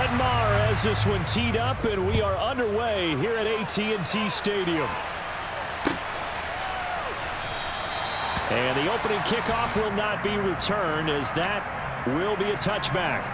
Brett Maher has this one teed up, and we are underway here at AT&T Stadium. And the opening kickoff will not be returned, as that will be a touchback.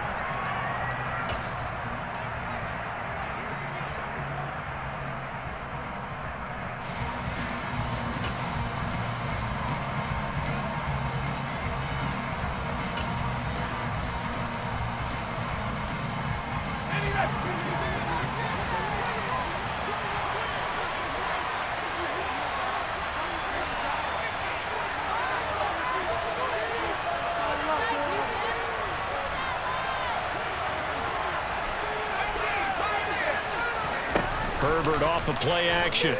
Herbert off of play action.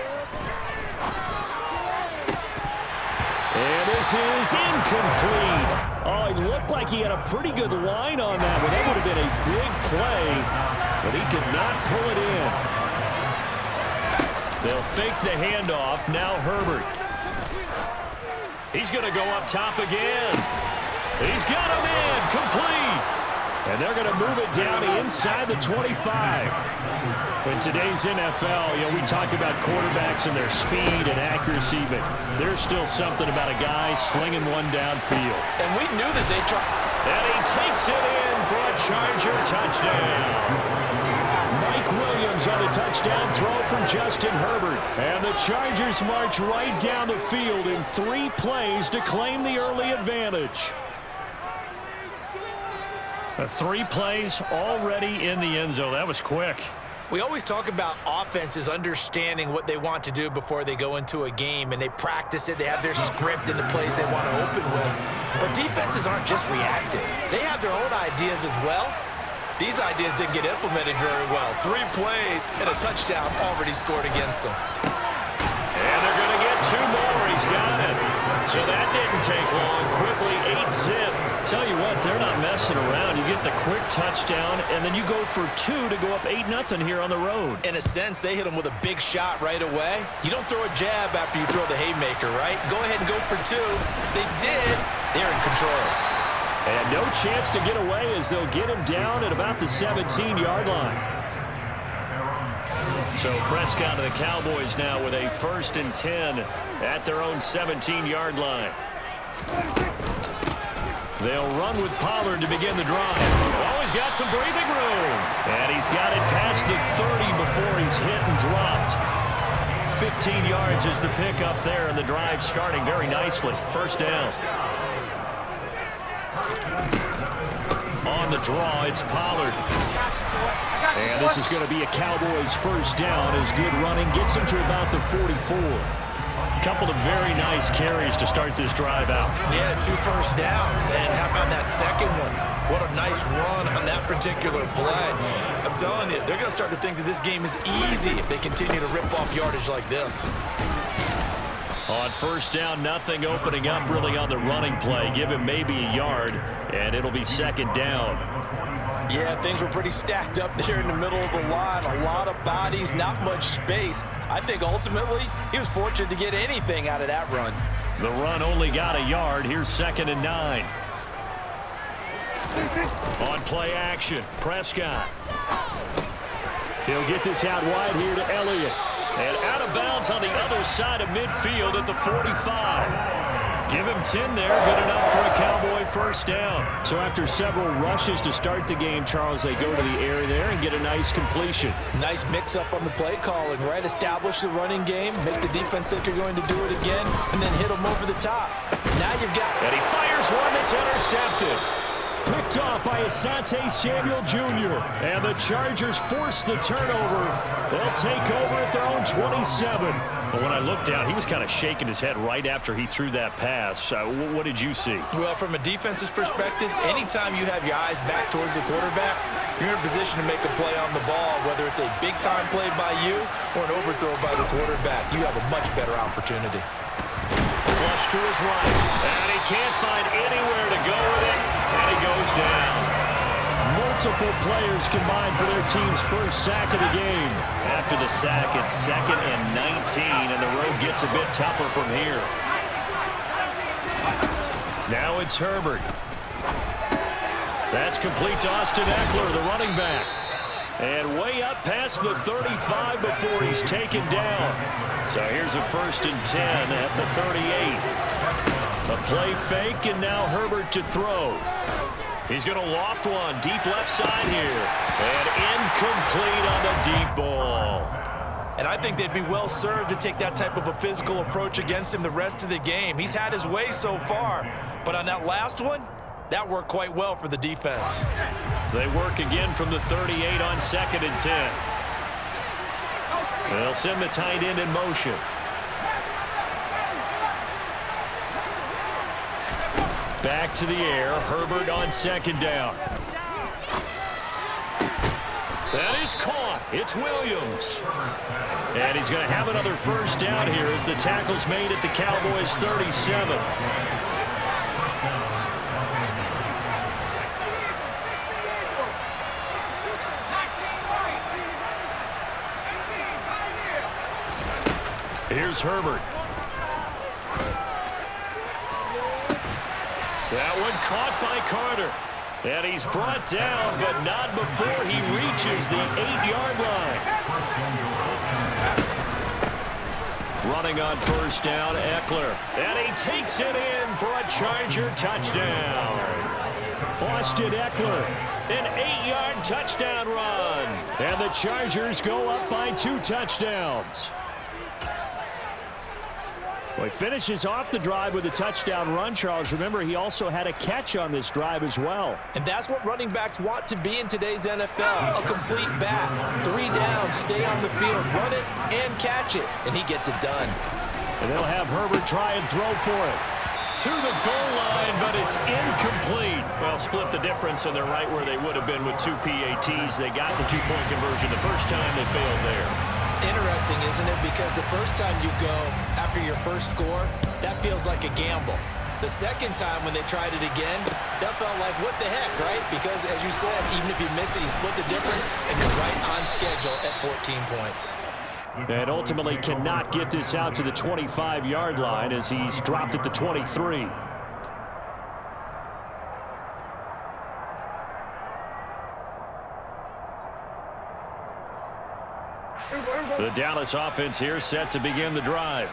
And this is incomplete. Oh, it looked like he had a pretty good line on that one. That would have been a big play, but he could not pull it in. They'll fake the handoff. Now Herbert. He's going to go up top again. He's got him in. Complete. And they're going to move it down inside the 25. In today's NFL, we talk about quarterbacks and their speed and accuracy, but there's still something about a guy slinging one downfield. And we knew that they tried. And he takes it in for a Charger touchdown. Mike Williams on the touchdown throw from Justin Herbert. And the Chargers march right down the field in 3 plays to claim the early advantage. 3 plays already in the end zone. That was quick. We always talk about offenses understanding what they want to do before they go into a game, and they practice it. They have their script and the plays they want to open with. But defenses aren't just reactive. They have their own ideas as well. These ideas didn't get implemented very well. 3 plays and a touchdown already scored against them. And they're going to get 2 more. He's got it. So that didn't take long. Quickly 8-zip. Tell you what, they're not messing around. You get the quick touchdown, and then you go for 2 to go up 8-0 here on the road. In a sense, they hit him with a big shot right away. You don't throw a jab after you throw the haymaker, right? Go ahead and go for 2. They did. They're in control. And no chance to get away as they'll get him down at about the 17-yard line. So Prescott and the Cowboys now with a 1st and 10 at their own 17-yard line. They'll run with Pollard to begin the drive. Oh, he's got some breathing room. And he's got it past the 30 before he's hit and dropped. 15 yards is the pickup there, and the drive starting very nicely. 1st down. On the draw, it's Pollard. And this is going to be a Cowboys 1st down as good running gets him to about the 44. Couple of very nice carries to start this drive out. Yeah, 2 first downs. And how about that second one? What a nice run on that particular play. I'm telling you, they're going to start to think that this game is easy if they continue to rip off yardage like this. On 1st down, nothing opening up really on the running play. Give him maybe a yard, and it'll be 2nd down. Yeah, things were pretty stacked up there in the middle of the line. A lot of bodies, not much space. I think ultimately he was fortunate to get anything out of that run. The run only got a yard. Here's 2nd and 9. On play action, Prescott. He'll get this out wide here to Elliott. And out of bounds on the other side of midfield at the 45. Give him 10 there. Good enough for a Cowboy 1st down. So after several rushes to start the game, Charles, they go to the air there and get a nice completion. Nice mix-up on the play calling, right? Establish the running game, make the defense think you're going to do it again, and then hit them over the top. Now you've got... And he fires one that's intercepted. Picked off by Asante Samuel Jr. And the Chargers force the turnover. They'll take over at their own 27. But when I looked down, he was kind of shaking his head right after he threw that pass. What did you see? Well, from a defense's perspective, anytime you have your eyes back towards the quarterback, you're in a position to make a play on the ball, whether it's a big-time play by you or an overthrow by the quarterback. You have a much better opportunity. Flush to his right, and he can't find anywhere to go with it, and he goes down. Multiple players combined for their team's 1st sack of the game. After the sack, it's 2nd and 19, and the road gets a bit tougher from here. Now it's Herbert. That's complete to Austin Eckler, the running back. And way up past the 35 before he's taken down. So here's a 1st and 10 at the 38. A play fake, and now Herbert to throw. He's going to loft one deep left side here. And incomplete on the deep ball. And I think they'd be well served to take that type of a physical approach against him the rest of the game. He's had his way so far. But on that last one, that worked quite well for the defense. They work again from the 38 on 2nd and 10. They'll send the tight end in motion. Back to the air. Herbert on 2nd down. That is caught. It's Williams. And he's going to have another 1st down here as the tackle's made at the Cowboys' 37. Here's Herbert. That one caught by Carter. And he's brought down, but not before he reaches the 8-yard line. Running on 1st down, Eckler. And he takes it in for a Charger touchdown. Austin Eckler, an 8-yard touchdown run. And the Chargers go up by 2 touchdowns. Well, he finishes off the drive with a touchdown run, Charles. Remember, he also had a catch on this drive as well. And that's what running backs want to be in today's NFL. A complete back. 3 downs, stay on the field, run it, and catch it. And he gets it done. And they'll have Herbert try and throw for it. To the goal line, but it's incomplete. Well, split the difference, and they're right where they would have been with 2 PATs. They got the 2-point conversion the first time they failed there. Interesting, isn't it? Because the first time you go after your first score, that feels like a gamble. The second time when they tried it again, that felt like, what the heck, right? Because, as you said, even if you miss it, you split the difference, and you're right on schedule at 14 points. And ultimately cannot get this out to the 25-yard line as he's dropped at the 23. The Dallas offense here set to begin the drive.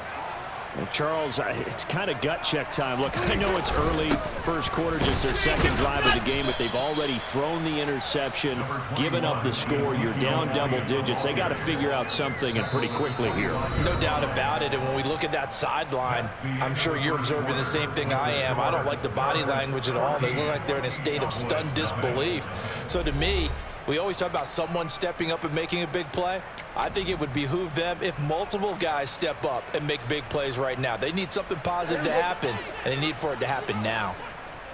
Well, Charles, it's kind of gut check time. Look, I know it's early, first quarter, just their 2nd drive of the game, but they've already thrown the interception, given up the score. You're down double digits. They got to figure out something, and pretty quickly here. No doubt about it. And when we look at that sideline, I'm sure you're observing the same thing I am. I don't like the body language at all. They look like they're in a state of stunned disbelief. So to me, we always talk about someone stepping up and making a big play. I think it would behoove them if multiple guys step up and make big plays right now. They need something positive to happen, and they need for it to happen now.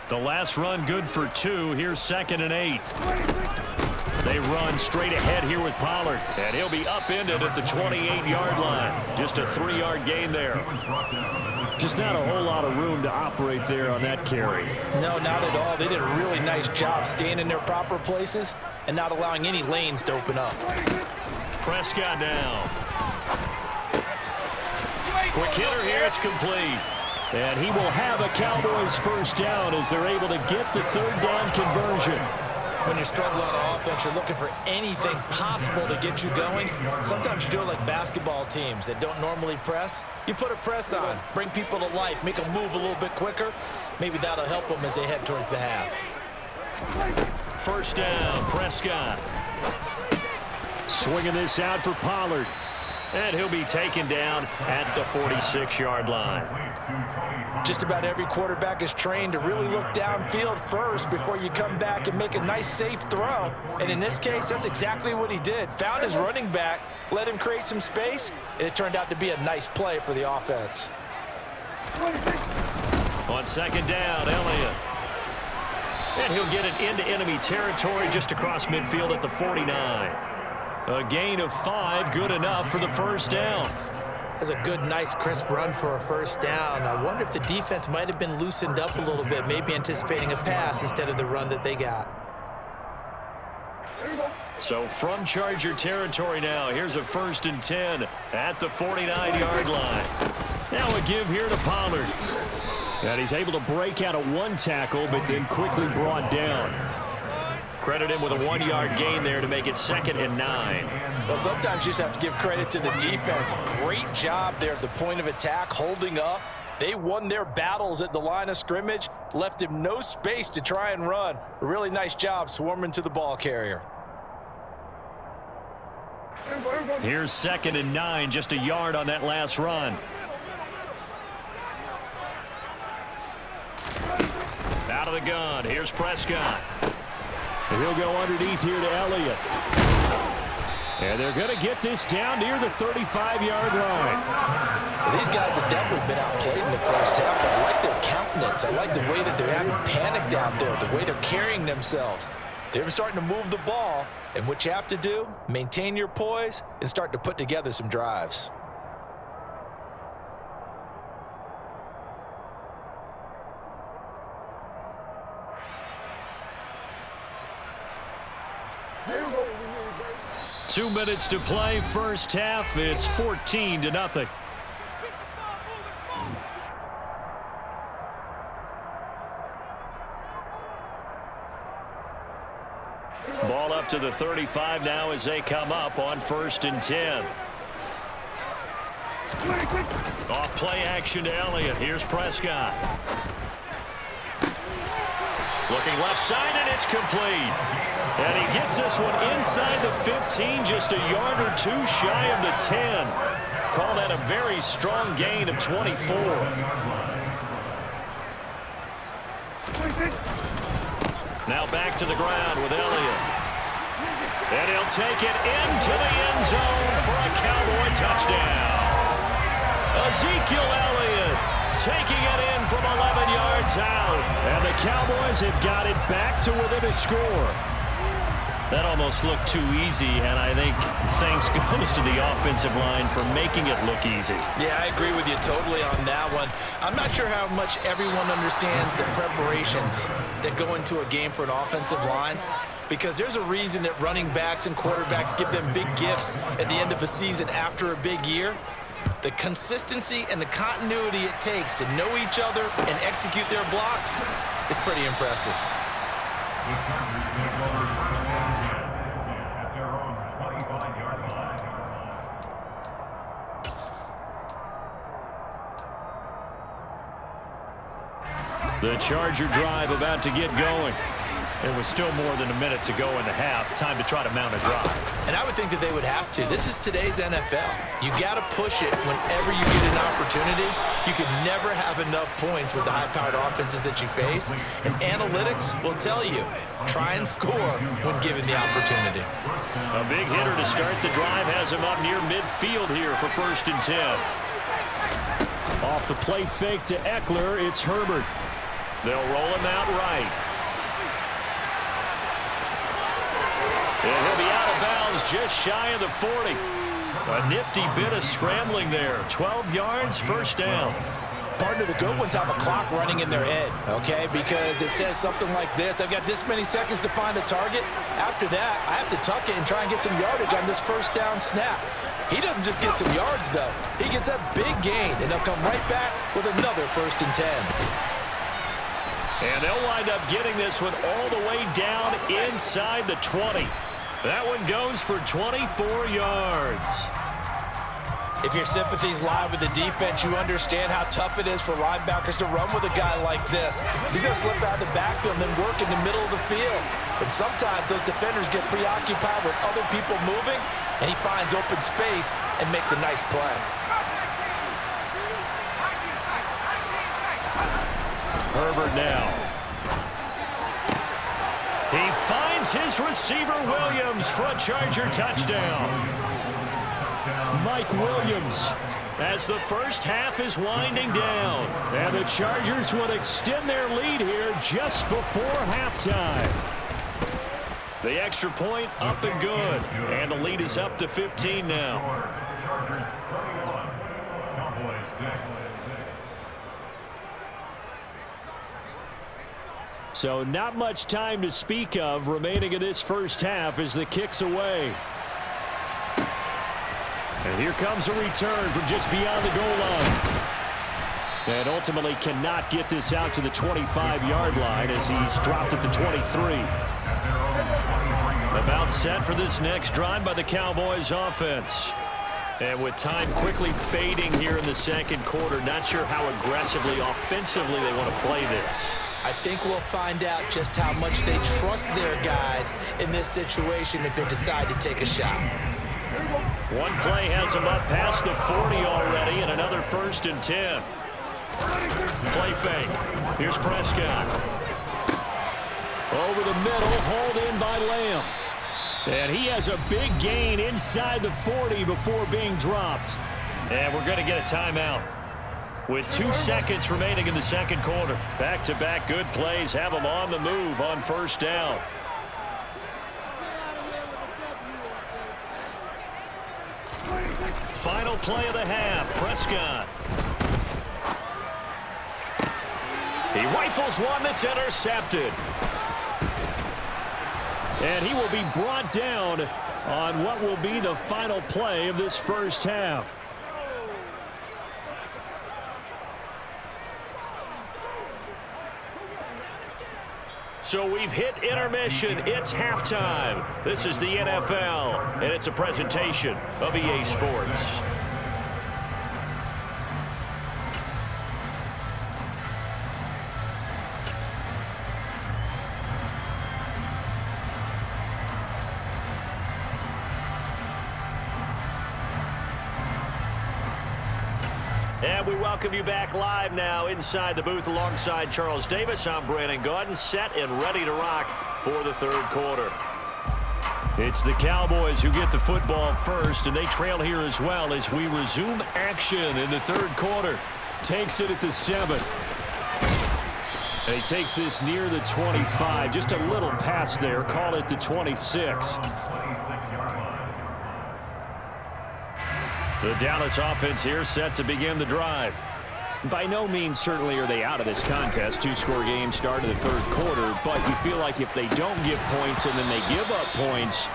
The last run good for 2. Here's 2nd and 8. They run straight ahead here with Pollard, and he'll be upended at the 28-yard line. Just a 3-yard gain there. Just not a whole lot of room to operate there on that carry. No, not at all. They did a really nice job staying in their proper places and not allowing any lanes to open up. Prescott down. Quick hitter here, it's complete. And he will have a Cowboys 1st down as they're able to get the 3rd down conversion. When you're struggling on offense, you're looking for anything possible to get you going. Sometimes you do it like basketball teams that don't normally press. You put a press on, bring people to life, make them move a little bit quicker. Maybe that'll help them as they head towards the half. 1st down, Prescott. Swinging this out for Pollard. And he'll be taken down at the 46-yard line. Just about every quarterback is trained to really look downfield first before you come back and make a nice, safe throw. And in this case, that's exactly what he did. Found his running back, let him create some space, and it turned out to be a nice play for the offense. On 2nd down, Elliott. And he'll get it into enemy territory just across midfield at the 49. A gain of 5, good enough for the 1st down. That's a good, nice, crisp run for a 1st down. I wonder if the defense might have been loosened up a little bit, maybe anticipating a pass instead of the run that they got. So from Charger territory now, here's a 1st and 10 at the 49-yard line. Now a give here to Pollard. And he's able to break out of 1 tackle, but then quickly brought down. Credit him with a 1-yard gain there to make it 2nd and 9. Well, sometimes you just have to give credit to the defense. Great job there at the point of attack, holding up. They won their battles at the line of scrimmage, left him no space to try and run. A really nice job swarming to the ball carrier. Here's 2nd and 9, just a yard on that last run. Out of the gun, here's Prescott. And he'll go underneath here to Elliott. And they're going to get this down near the 35-yard line. Well, these guys have definitely been outplayed in the first half, but I like their countenance. I like the way that they're having panicked out there, the way they're carrying themselves. They're starting to move the ball, and what you have to do, maintain your poise and start to put together some drives. Two minutes to play, first half. It's 14-0. Ball up to the 35 now as they come up on 1st and 10. Off play action to Elliott. Here's Prescott. Looking left side, and it's complete. And he gets this one inside the 15, just a yard or two shy of the 10. Call that a very strong gain of 24. Now back to the ground with Elliott. And he'll take it into the end zone for a Cowboy touchdown. Ezekiel Elliott taking it in from 11 yards out. And the Cowboys have got it back to within a score. That almost looked too easy, and I think thanks goes to the offensive line for making it look easy. Yeah, I agree with you totally on that one. I'm not sure how much everyone understands the preparations that go into a game for an offensive line, because there's a reason that running backs and quarterbacks give them big gifts at the end of a season after a big year. The consistency and the continuity it takes to know each other and execute their blocks is pretty impressive. The Charger drive about to get going. There was still more than a minute to go in the half. Time to try to mount a drive. And I would think that they would have to. This is today's NFL. You got to push it whenever you get an opportunity. You can never have enough points with the high-powered offenses that you face. And analytics will tell you, try and score when given the opportunity. A big hitter to start the drive has him up near midfield here for 1st and 10. Off the play fake to Eckler, it's Herbert. They'll roll him out right. And he'll be out of bounds just shy of the 40. A nifty bit of scrambling there. 12 yards, 1st down. Partner, the good ones have a clock running in their head, okay? Because it says something like this. I've got this many seconds to find a target. After that, I have to tuck it and try and get some yardage on this 1st down snap. He doesn't just get some yards, though. He gets a big gain, and they'll come right back with another 1st and 10. And they'll wind up getting this one all the way down inside the 20. That one goes for 24 yards. If your sympathies lie with the defense, you understand how tough it is for linebackers to run with a guy like this. He's going to slip out of the backfield and then work in the middle of the field. And sometimes those defenders get preoccupied with other people moving, and he finds open space and makes a nice play. Herbert now. He finds his receiver Williams for a Charger touchdown. Mike Williams as the first half is winding down. And the Chargers would extend their lead here just before halftime. The extra point up and good. And the lead is up to 15 now. Chargers 21, Cowboys 6. So not much time to speak of remaining in this first half as the kick's away. And here comes a return from just beyond the goal line. And ultimately cannot get this out to the 25-yard line as he's dropped at the 23. About set for this next drive by the Cowboys offense. And with time quickly fading here in the second quarter, not sure how aggressively, offensively they want to play this. I think we'll find out just how much they trust their guys in this situation if they decide to take a shot. One play has them up past the 40 already, and another 1st and 10. Play fake. Here's Prescott. Over the middle, hauled in by Lamb. And he has a big gain inside the 40 before being dropped. And we're going to get a timeout with 2 seconds remaining in the second quarter. Back-to-back good plays have them on the move on 1st down. Final play of the half, Prescott. He rifles one that's intercepted. And he will be brought down on what will be the final play of this first half. So we've hit intermission. It's halftime. This is the NFL, and it's a presentation of EA Sports. And we welcome you back live now inside the booth alongside Charles Davis. I'm Brandon Gaudin, set and ready to rock for the third quarter. It's the Cowboys who get the football first, and they trail here as well as we resume action in the third quarter. Takes it at the 7. And he takes this near the 25. Just a little pass there. Call it the 26. The Dallas offense here set to begin the drive. By no means certainly are they out of this contest. 2-score game start of the third quarter, but you feel like if they don't get points and then they give up points,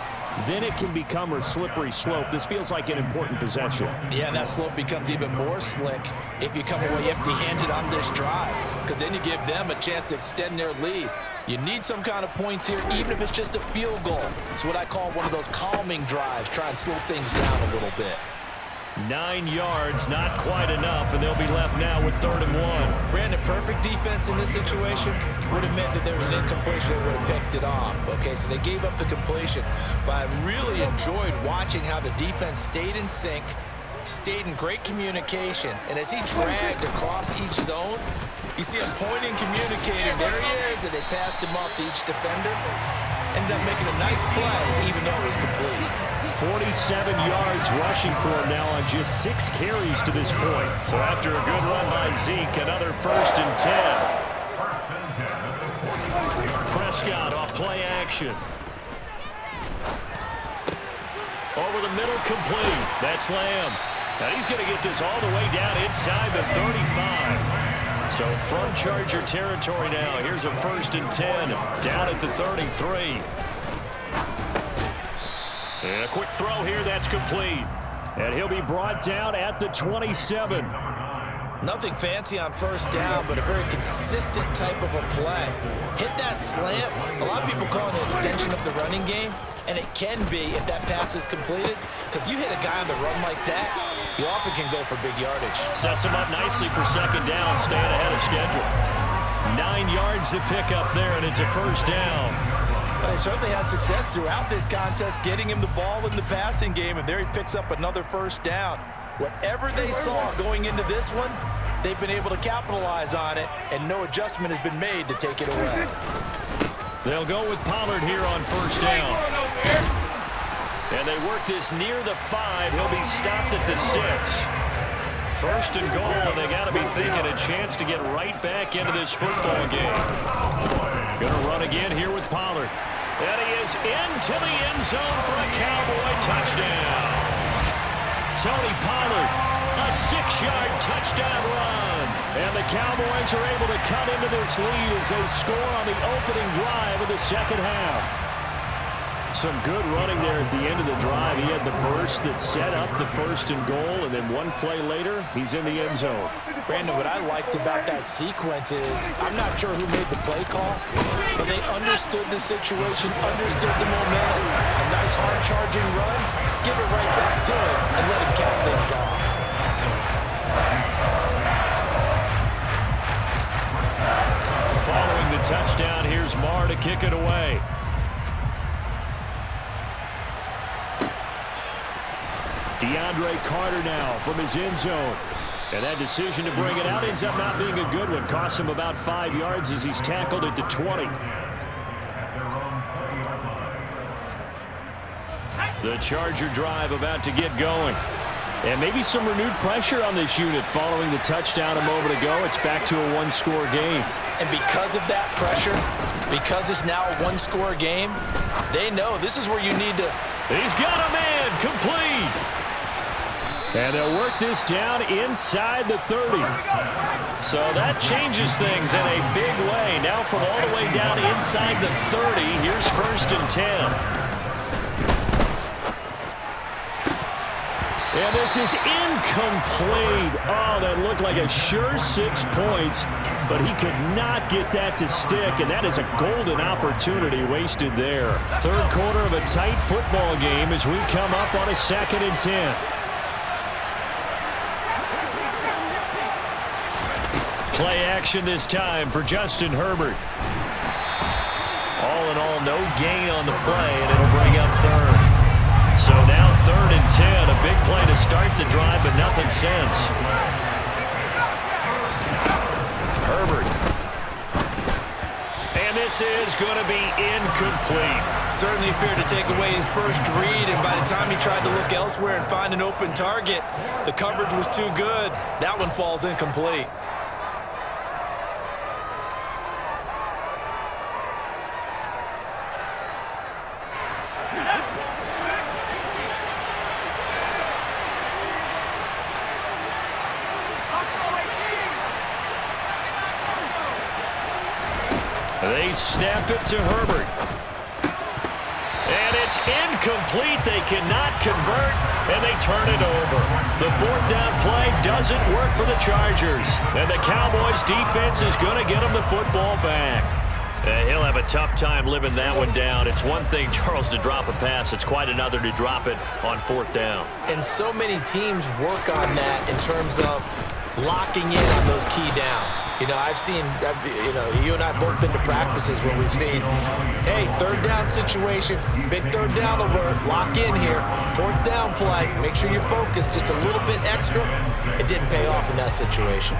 then it can become a slippery slope. This feels like an important possession. Yeah, that slope becomes even more slick if you come away empty-handed on this drive, because then you give them a chance to extend their lead. You need some kind of points here, even if it's just a field goal. It's what I call one of those calming drives. Try and slow things down a little bit. 9 yards, not quite enough, and they'll be left now with 3rd and 1. Brandon, perfect defense in this situation would have meant that there was an incompletion that would have picked it off. Okay, so they gave up the completion, but I really enjoyed watching how the defense stayed in sync, stayed in great communication, and as he dragged across each zone, you see him pointing, communicating. There he is, and they passed him off to each defender. Ended up making a nice play, even though it was complete. 47 yards rushing for him now on just 6 carries to this point. So after a good run by Zeke, another 1st and 10. Prescott off play action. Over the middle, complete. That's Lamb. Now he's going to get this all the way down inside the 35. So from Charger territory now, here's a 1st and 10 down at the 33. And a quick throw here, that's complete. And he'll be brought down at the 27. Nothing fancy on 1st down, but a very consistent type of a play. Hit that slant. A lot of people call it an extension of the running game, and it can be if that pass is completed, because you hit a guy on the run like that, you often can go for big yardage. Sets him up nicely for 2nd down, staying ahead of schedule. 9 yards to pick up there, and it's a 1st down. Well, they certainly had success throughout this contest, getting him the ball in the passing game, and there he picks up another 1st down. Whatever they saw going into this one, they've been able to capitalize on it, and no adjustment has been made to take it away. They'll go with Pollard here on 1st down. And they work this near the 5. He'll be stopped at the 6. 1st and goal, and they got to be thinking a chance to get right back into this football game. Going to run again here with Pollard. And he is into the end zone for a Cowboy touchdown. Tony Pollard, a 6-yard touchdown run. And the Cowboys are able to cut into this lead as they score on the opening drive of the second half. Some good running there at the end of the drive. He had the burst that set up the 1st and goal, and then one play later, he's in the end zone. Brandon, what I liked about that sequence is I'm not sure who made the play call, but they understood the situation, understood the momentum. A nice hard-charging run, give it right back to him, and let him cap things off. Following the touchdown, here's Marr to kick it away. DeAndre Carter now from his end zone. And that decision to bring it out ends up not being a good one. Costs him about 5 yards as he's tackled at the 20. The Charger drive about to get going. And maybe some renewed pressure on this unit following the touchdown a moment ago. It's back to a one-score game. And because of that pressure, because it's now a one-score game, they know this is where you need to... He's got a man, complete. And they'll work this down inside the 30. So that changes things in a big way. Now from all the way down inside the 30, here's 1st and 10. And this is incomplete. Oh, that looked like a sure 6 points, but he could not get that to stick, and that is a golden opportunity wasted there. Third quarter of a tight football game as we come up on a 2nd and 10. Play action this time for Justin Herbert. All in all, no gain on the play, and it'll bring up 3rd. So now 3rd and 10, a big play to start the drive, but nothing since. Herbert. And this is going to be incomplete. Certainly appeared to take away his first read, and by the time he tried to look elsewhere and find an open target, the coverage was too good. That one falls incomplete. They snap it to Herbert. And it's incomplete. They cannot convert, and they turn it over. The 4th down play doesn't work for the Chargers. And the Cowboys defense is going to get them the football back. He'll have a tough time living that one down. It's one thing, Charles, to drop a pass. It's quite another to drop it on 4th down. And so many teams work on that in terms of locking in on those key downs. You know, you and I both been to practices where we've seen, hey, 3rd down situation, big 3rd down alert, lock in here, 4th down play, make sure you're focused just a little bit extra. It didn't pay off in that situation.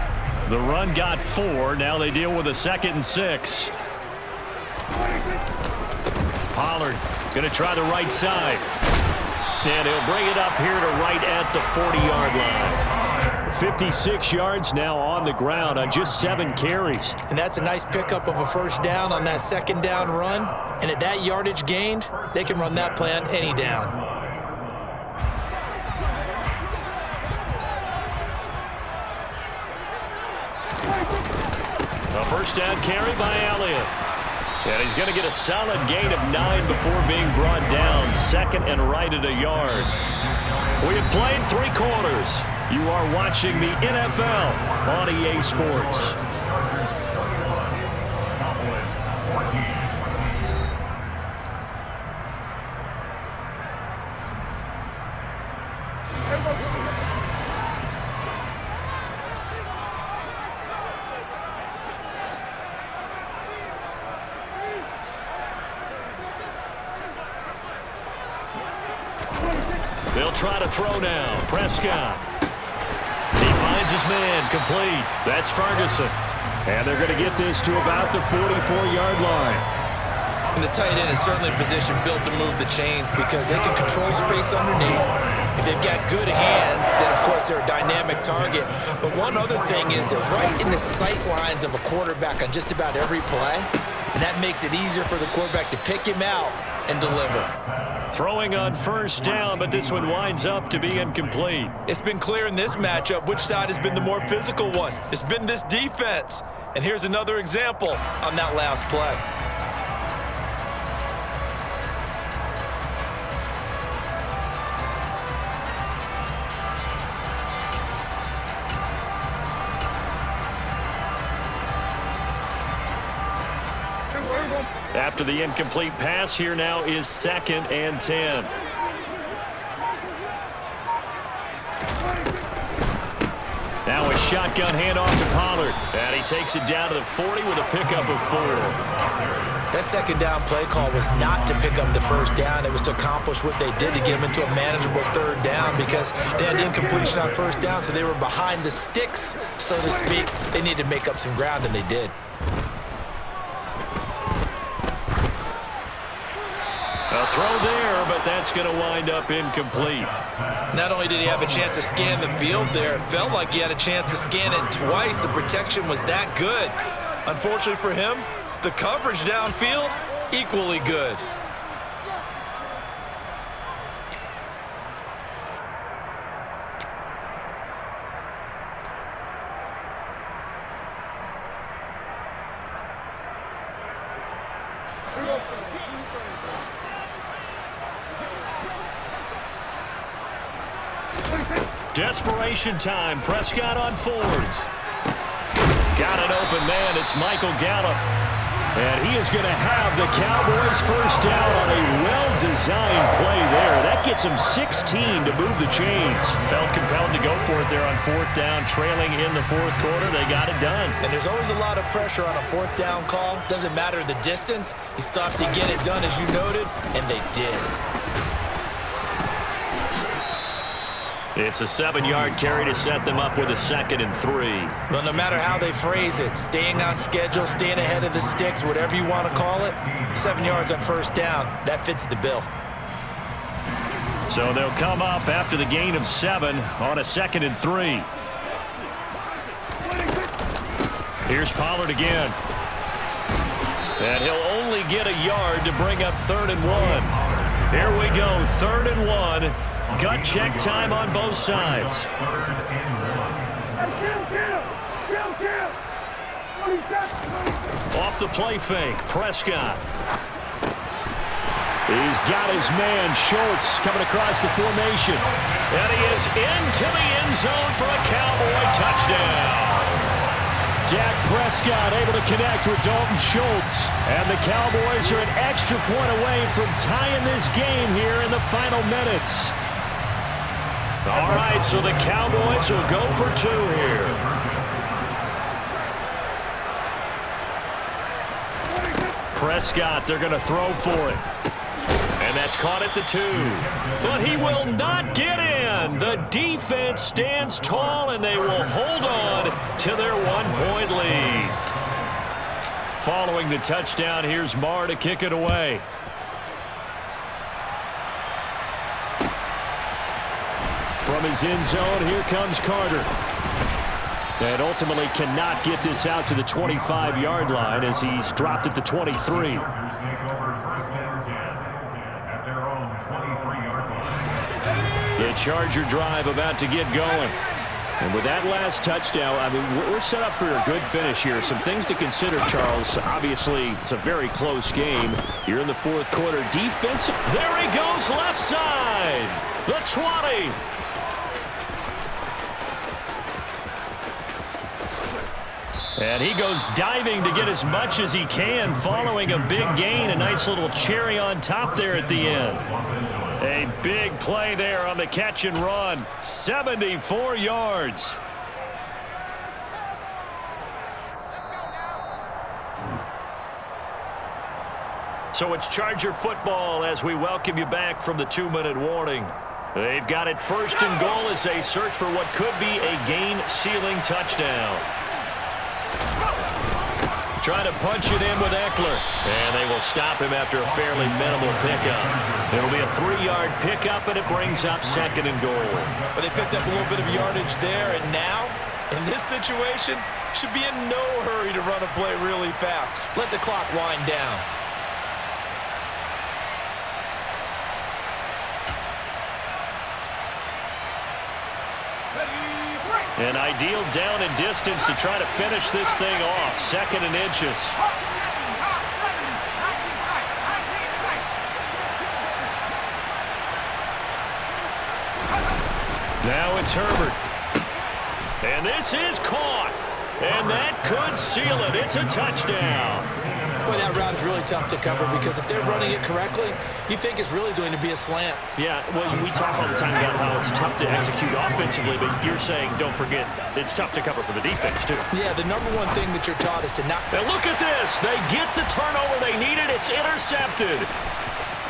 The run got 4. Now they deal with a 2nd and 6. Pollard going to try the right side. And he'll bring it up here to right at the 40-yard line. 56 yards now on the ground on just 7 carries. And that's a nice pickup of a 1st down on that 2nd down run. And at that yardage gained, they can run that play on any down. A 1st down carry by Elliott. And he's going to get a solid gain of 9 before being brought down. 2nd and right at a yard. We have played 3 quarters. You are watching the NFL on EA Sports. They'll try to throw now. Prescott. He finds his man, complete. That's Ferguson. And they're going to get this to about the 44-yard line. And the tight end is certainly a position built to move the chains because they can control space underneath. If they've got good hands, then, of course, they're a dynamic target. But one other thing is they're right in the sight lines of a quarterback on just about every play, and that makes it easier for the quarterback to pick him out and deliver. Throwing on 1st down, but this one winds up to be incomplete. It's been clear in this matchup which side has been the more physical one. It's been this defense. And here's another example on that last play. After the incomplete pass, here now is 2nd and 10. Now a shotgun handoff to Pollard. And he takes it down to the 40 with a pickup of 4. That second down play call was not to pick up the first down. It was to accomplish what they did to get them into a manageable 3rd down because they had incompletion on 1st down, so they were behind the sticks, so to speak. They needed to make up some ground, and they did. A throw there, but that's going to wind up incomplete. Not only did he have a chance to scan the field there, it felt like he had a chance to scan it twice. The protection was that good. Unfortunately for him, the coverage downfield, equally good. Desperation time. Prescott on 4th. Got an open man. It's Michael Gallup. And he is going to have the Cowboys first down on a well-designed play there. That gets them 16 to move the chains. Felt compelled to go for it there on 4th down, trailing in the 4th quarter. They got it done. And there's always a lot of pressure on a 4th down call. Doesn't matter the distance. You stop to get it done, as you noted, and they did. It's a 7-yard carry to set them up with a 2nd and 3. Well, no matter how they phrase it, staying on schedule, staying ahead of the sticks, whatever you want to call it, 7 yards on 1st down, that fits the bill. So they'll come up after the gain of 7 on a 2nd and 3. Here's Pollard again. And he'll only get a yard to bring up 3rd and 1. Here we go, 3rd and 1. Gut check time on both sides. Off the play fake, Prescott. He's got his man, Schultz, coming across the formation. And he is into the end zone for a Cowboy touchdown. Dak Prescott able to connect with Dalton Schultz. And the Cowboys are an extra point away from tying this game here in the final minutes. All right, so the Cowboys will go for 2 here. Prescott, they're going to throw for it. And that's caught at the 2. But he will not get in. The defense stands tall, and they will hold on to their 1-point lead. Following the touchdown, here's Marr to kick it away. From his end zone, here comes Carter. And ultimately cannot get this out to the 25-yard line as he's dropped at the 23. The Charger drive about to get going. And with that last touchdown, I mean, we're set up for a good finish here. Some things to consider, Charles. Obviously, it's a very close game. You're in the 4th quarter. Defensive. There he goes, left side. The 20. And he goes diving to get as much as he can, following a big gain. A nice little cherry on top there at the end. A big play there on the catch and run. 74 yards. So it's Charger football as we welcome you back from the 2-minute warning. They've got it 1st and goal as they search for what could be a game-sealing touchdown. Trying to punch it in with Eckler. And they will stop him after a fairly minimal pickup. It'll be a 3-yard pickup, and it brings up 2nd and goal. But they picked up a little bit of yardage there, and now, in this situation, should be in no hurry to run a play really fast. Let the clock wind down. An ideal down and distance to try to finish this thing off. 2nd and inches. Now it's Herbert. And this is caught. And that could seal it. It's a touchdown. Boy, that route is really tough to cover because if they're running it correctly, you think it's really going to be a slant. Yeah, well, we talk all the time about how it's tough to execute offensively, but you're saying, don't forget, it's tough to cover for the defense, too. Yeah, the number one thing that you're taught is to not... And look at this. They get the turnover they needed. It's intercepted.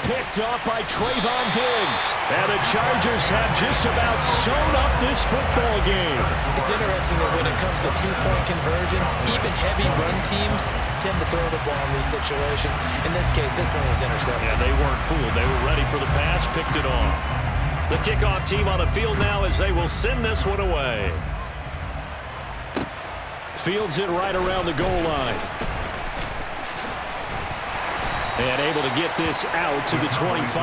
Picked off by Trayvon Diggs. And the Chargers have just about sewn up this football game. It's interesting that when it comes to two-point conversions, even heavy run teams tend to throw the ball in these situations. In this case, this one was intercepted. Yeah, they weren't fooled. They were ready for the pass, picked it off. The kickoff team on the field now as they will send this one away. Fields it right around the goal line. And able to get this out to the 25.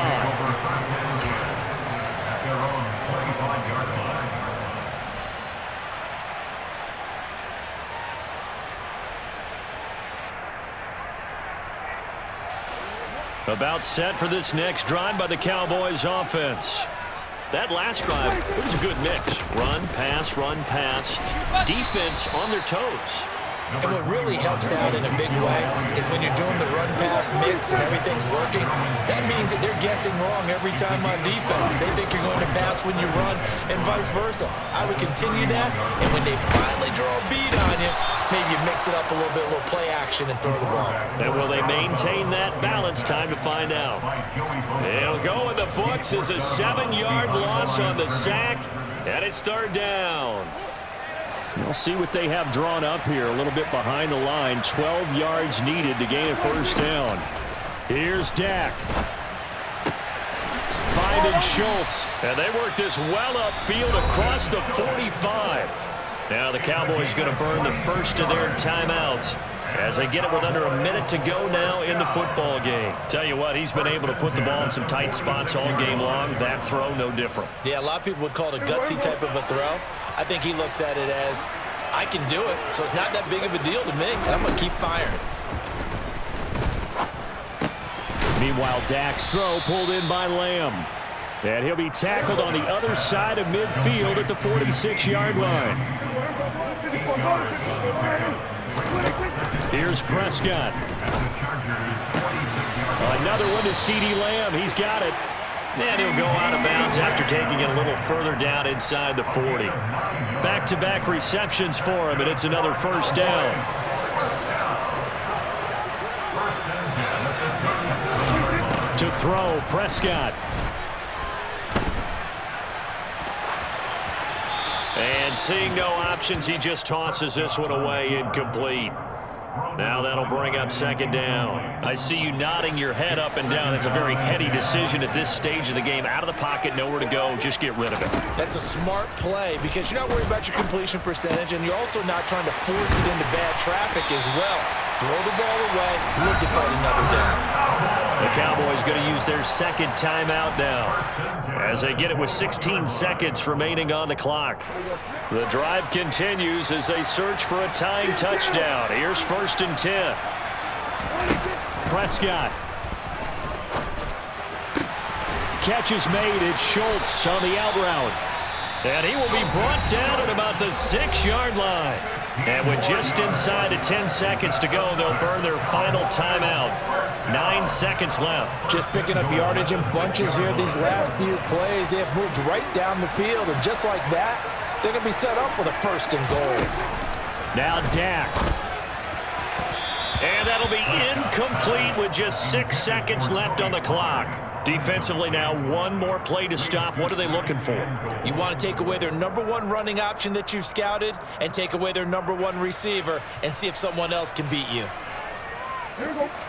About set for this next drive by the Cowboys offense. That last drive, it was a good mix. Run, pass, defense on their toes. And what really helps out in a big way is when you're doing the run-pass mix and everything's working, that means that they're guessing wrong every time on defense. They think you're going to pass when you run and vice versa. I would continue that, and when they finally draw a bead on you, maybe you mix it up a little bit, a little play action and throw the ball. And will they maintain that balance? Time to find out. It'll go in the books as a 7-yard loss on the sack, and it's third down. We'll see what they have drawn up here. A little bit behind the line. 12 yards needed to gain a first down. Here's Dak. Finding Schultz. And they work this well upfield across the 45. Now the Cowboys going to burn the first of their timeouts as they get it with under a minute to go now in the football game. Tell you what, he's been able to put the ball in some tight spots all game long. That throw, no different. Yeah, a lot of people would call it a gutsy type of a throw. I think he looks at it as, I can do it, so it's not that big of a deal to me, and I'm going to keep firing. Meanwhile, Dak's throw pulled in by Lamb. And he'll be tackled on the other side of midfield at the 46-yard line. Here's Prescott. Another one to CeeDee Lamb. He's got it. And he'll go out of bounds after taking it a little further down inside the 40. Back-to-back receptions for him, and it's another first down. To throw, Prescott. And seeing no options, he just tosses this one away incomplete. Now that'll bring up second down. I see you nodding your head up and down. It's a very heady decision at this stage of the game. Out of the pocket, nowhere to go. Just get rid of it. That's a smart play because you're not worried about your completion percentage, and you're also not trying to force it into bad traffic as well. Throw the ball away, look to fight another down. The Cowboys going to use their second timeout now as they get it with 16 seconds remaining on the clock. The drive continues as they search for a tying touchdown. Here's 1st and 10. Prescott. Catch is made. It's Schultz on the out route. And he will be brought down at about the 6-yard line. And with just inside of 10 seconds to go, they'll burn their final timeout. 9 seconds left. Just picking up yardage in bunches here these last few plays. They have moved right down the field, and just like that, they're going to be set up with a 1st and goal. Now Dak. And that'll be incomplete with just 6 seconds left on the clock. Defensively now, one more play to stop. What are they looking for? You want to take away their #1 running option that you've scouted and take away their #1 receiver and see if someone else can beat you.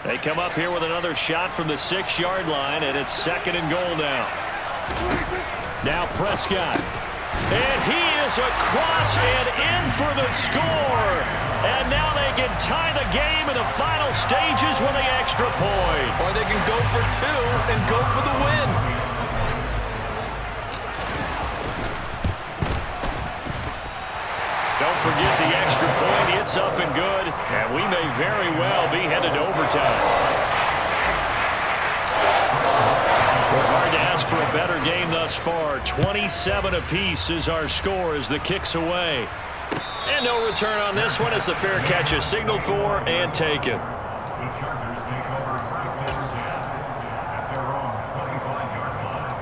They come up here with another shot from the 6-yard line, and it's 2nd and goal now. Now Prescott. And he is across and in for the score. And now they can tie the game in the final stages with the extra point. Or they can go for 2 and go for the win. Don't forget the extra point. It's up and good. And we may very well be headed to overtime. Hard to ask for a better game thus far. 27 apiece is our score as the kick's away. And no return on this one as the fair catch is signaled for and taken. Chargers take over first and 10 at their own 25-yard line.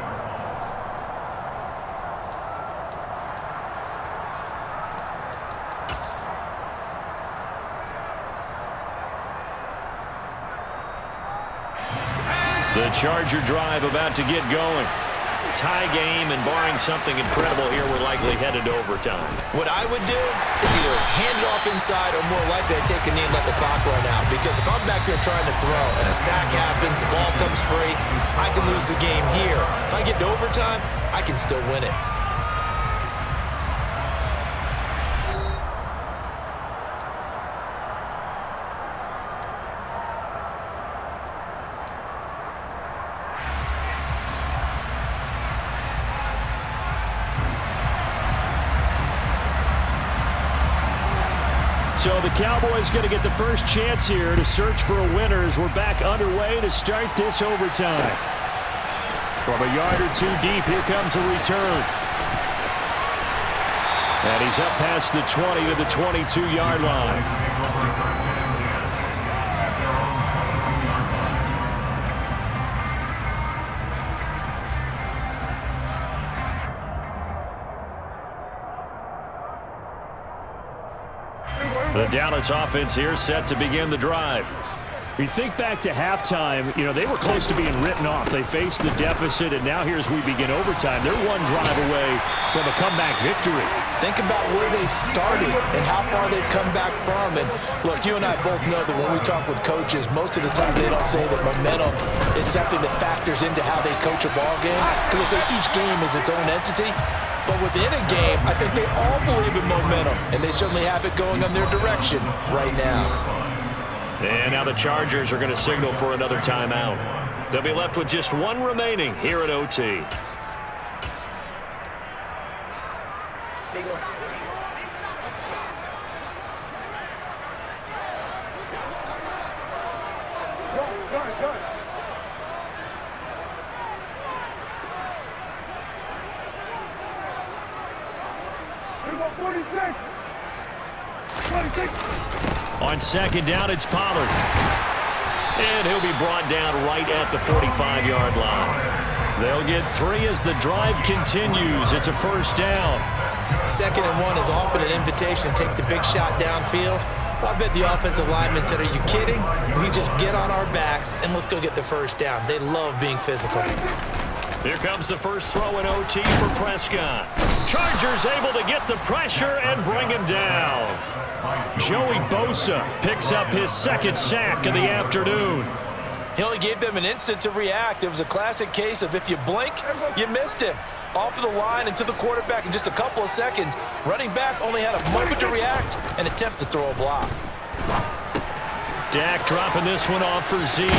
The Charger drive about to get going. Tie game, and barring something incredible here, we're likely headed to overtime. What I would do is either hand it off inside or more likely I take a knee and let the clock run out. Because if I'm back there trying to throw and a sack happens, the ball comes free, I can lose the game here. If I get to overtime, I can still win it. So the Cowboys going to get the first chance here to search for a winner as we're back underway to start this overtime. From a yard or two deep, here comes a return. And he's up past the 20 to the 22-yard line. The Dallas offense here set to begin the drive. We think back to halftime, they were close to being written off. They faced the deficit, and now here as we begin overtime, they're one drive away from a comeback victory. Think about where they started and how far they've come back from. And look, you and I both know that when we talk with coaches, most of the time they don't say that momentum is something that factors into how they coach a ball game. Because they say each game is its own entity. But within a game, I think they all believe in momentum, and they certainly have it going in their direction right now. And now the Chargers are going to signal for another timeout. They'll be left with just one remaining here at OT. On second down, it's Pollard. And he'll be brought down right at the 45-yard line. They'll get 3 as the drive continues. It's a first down. 2nd and 1 is often an invitation to take the big shot downfield. I bet the offensive lineman said, are you kidding? We just get on our backs and let's go get the first down. They love being physical. Here comes the first throw in OT for Prescott. Chargers able to get the pressure and bring him down. Joey Bosa picks up his 2nd sack of the afternoon. He only gave them an instant to react. It was a classic case of if you blink, you missed him. Off of the line and to the quarterback in just a couple of seconds. Running back only had a moment to react and attempt to throw a block. Dak dropping this one off for Zeke.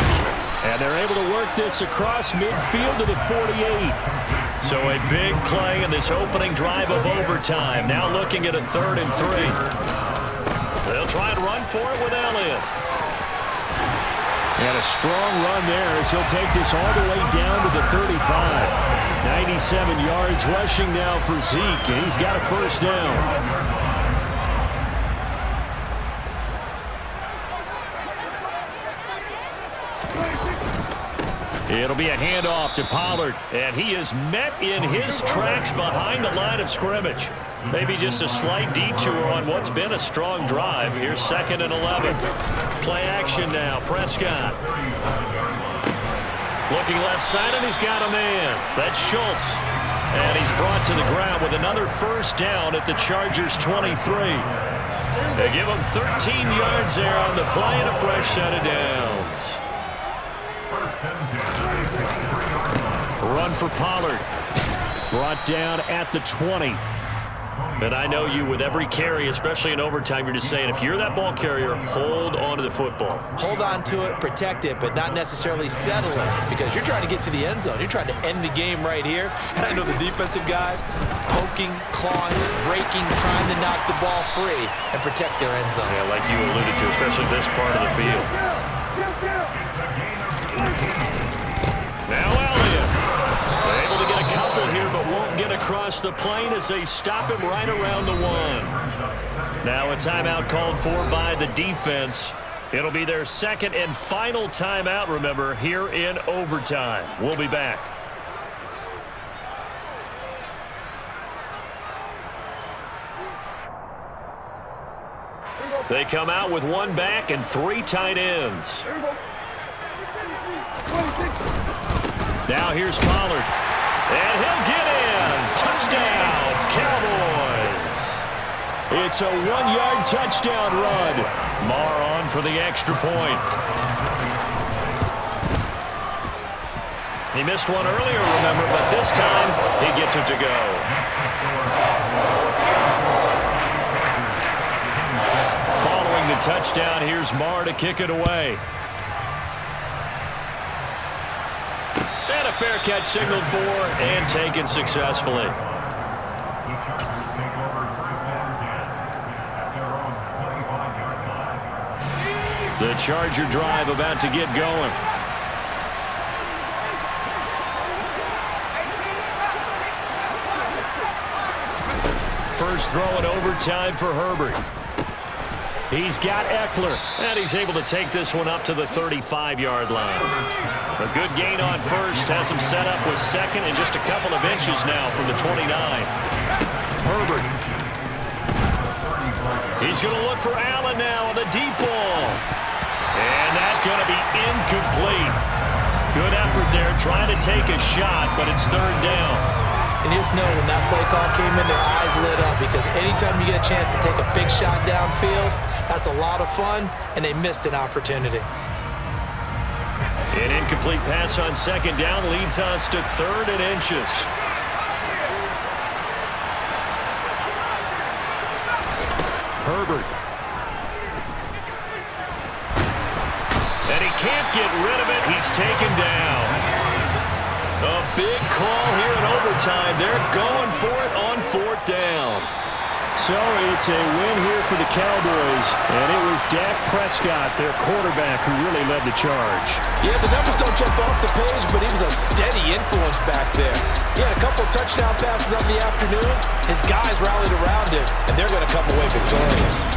And they're able to work this across midfield to the 48. So a big play in this opening drive of overtime. Now looking at a 3rd and 3. They'll try and run for it with Elliott. And a strong run there as he'll take this all the way down to the 35. 97 yards rushing now for Zeke, and he's got a first down. It'll be a handoff to Pollard, and he is met in his tracks behind the line of scrimmage. Maybe just a slight detour on what's been a strong drive. Here's 2nd and 11. Play action now, Prescott. Looking left side, and he's got a man. That's Schultz. And he's brought to the ground with another first down at the Chargers' 23. They give him 13 yards there on the play and a fresh set of downs. Run for Pollard. Brought down at the 20. And I know you, with every carry, especially in overtime, you're just saying, if you're that ball carrier, hold on to the football. Hold on to it, protect it, but not necessarily settle it, because you're trying to get to the end zone. You're trying to end the game right here. And I know the defensive guys poking, clawing, breaking, trying to knock the ball free and protect their end zone. Yeah, like you alluded to, especially this part of the field. Now Elliott. They're able to get a couple here, but won't get across the plane as they stop him right around the 1. Now a timeout called for by the defense. It'll be their second and final timeout, remember, here in overtime. We'll be back. They come out with one back and 3 tight ends. Now here's Pollard. And he'll get in. Touchdown, Cowboys. It's a 1-yard touchdown run. Marr on for the extra point. He missed one earlier, remember, but this time he gets it to go. Following the touchdown, here's Marr to kick it away. And a fair catch signaled for and taken successfully. The Charger drive about to get going. First throw in overtime for Herbert. He's got Eckler, and he's able to take this one up to the 35-yard line. A good gain on first has him set up with second and just a couple of inches now from the 29. Herbert. He's going to look for Allen now on the deep ball. And that's going to be incomplete. Good effort there trying to take a shot, but it's third down. And just know when that play call came in, their eyes lit up because anytime you get a chance to take a big shot downfield, that's a lot of fun, and they missed an opportunity. An incomplete pass on second down leads us to third and inches. Herbert. And he can't get rid of it. He's taken down. A big call here in overtime. They're going for it on fourth down. So it's a win here for the Cowboys, and it was Dak Prescott, their quarterback, who really led the charge. Yeah, the numbers don't jump off the page, but he was a steady influence back there. He had a couple touchdown passes on the afternoon. His guys rallied around him, and they're going to come away victorious.